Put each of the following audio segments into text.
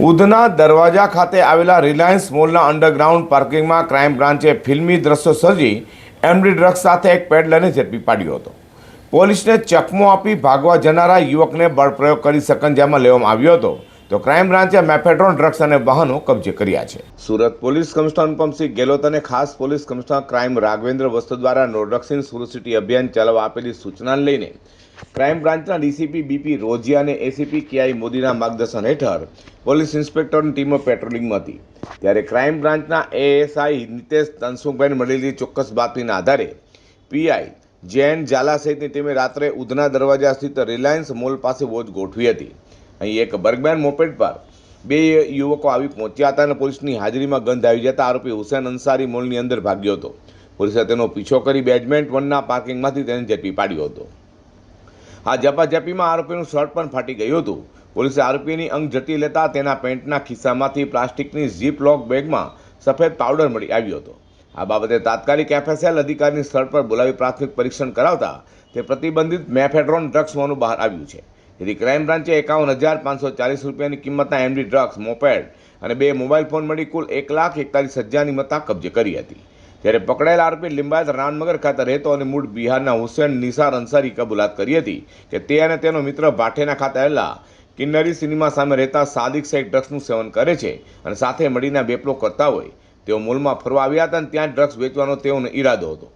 ઉધના દરવાજા ખાતે આવેલા રિલાયન્સ મોલના અંડરગ્રાઉન્ડ પાર્કિંગમાં ક્રાઇમ બ્રાન્ચે ફિલ્મી દ્રશ્યો સર્જી એમડી ડ્રગ્સ સાથે એક પેડલરને ઝડપી પાડ્યો હતો. પોલીસને ચકમો આપી ભાગવા જનારા યુવકને બળપ્રયોગ કરી સકંજામાં લેવામાં આવ્યો હતો, તો ક્રાઇમ બ્રાન્ચે મેફેડ્રોન ડ્રગ્સ અને વાહનો કબજે કર્યા છે. સુરત પોલીસ કમિશનર અનુપમસિંહ ગેહલોત અને ખાસ પોલીસ કમિશનર ક્રાઇમ રાઘવેન્દ્ર વસ્તુ દ્વારા no drugs in Surat city અભિયાન ચલાવવા આપેલી સૂચનાને લઈને ક્રાઇમ બ્રાન્ચના ડીસીપી બીપી રોજિયા અને એસીપી કેઆઈ મોદીના માર્ગદર્શન હેઠળ પોલીસ ઇન્સ્પેક્ટરની ટીમો પેટ્રોલિંગમાં હતી. ત્યારે ક્રાઇમ બ્રાન્ચના એએસઆઈ નિતેશ તનસુખભાઈને મળેલી ચોક્કસ બાતમીના આધારે પીઆઈ જૈન ઝાલા સહિતની ટીમે રાત્રે ઉધના દરવાજા સ્થિત રિલાયન્સ મોલ પાસે વોચ ગોઠવી હતી. અહીં એક બર્ગમેન મોપેડ પર બે યુવકો આવી પહોંચ્યા હતા અને પોલીસની હાજરીમાં ગંધ આવી જતા આરોપી હુસેન અંસારી મોલની અંદર ભાગ્યો હતો. પોલીસે તેનો પીછો કરી બેઝમેન્ટ 1ના પાર્કિંગમાંથી તેને ઝડપી પાડ્યો હતો. આ ઝપાઝપીમાં આરોપીનું શર્ટ પણ ફાટી ગયું હતું. પોલીસે આરોપીની અંગ ઝડપી લેતા તેના પેન્ટના ખિસ્સામાંથી પ્લાસ્ટિકની ઝીપ લોક બેગમાં સફેદ પાવડર મળી આવ્યો હતો. આ બાબતે તાત્કાલિક એફએસએલ અધિકારીની સ્થળ પર બોલાવી પ્રાથમિક પરીક્ષણ કરાવતા તે પ્રતિબંધિત મેફેડ્રોન ડ્રગ્સ હોવાનું બહાર આવ્યું છે. જેથી ક્રાઇમ બ્રાન્ચે 51,540 રૂપિયાની કિંમતના એમડી ડ્રગ્સ, મોપેડ અને 2 મોબાઈલ ફોન મળી કુલ 1,41,000ની મત્તા કબજે કરી હતી. જ્યારે પકડાયેલ આરોપી લિંબાયત રામનગર ખાતે રહેતો અને મૂળ બિહારના હુસેન નિસાર અંસારી કબૂલાત કરી હતી કે તે અને તેનો મિત્ર ભાઠેના ખાતે આવેલા કિન્નરી સિનેમા સામે રહેતા સાદિક શેખ ડ્રગ્સનું સેવન કરે છે અને સાથે મળીને બેપલો કરતા હોય. તેઓ મોલમાં ફરવા આવ્યા હતા અને ત્યાં ડ્રગ્સ વેચવાનો તેઓનો ઈરાદો હતો.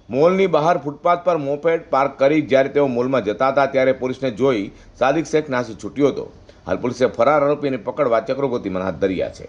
મોલની બહાર ફૂટપાથ પર મોપેડ પાર્ક કરી જ્યારે તેઓ મોલમાં જતા હતા ત્યારે પોલીસને જોઈ સાદિક શેખ નાસી છૂટ્યો હતો. હાલ પોલીસે ફરાર આરોપીને પકડવા ચક્રો ગતિમાન હાથ ધર્યા છે.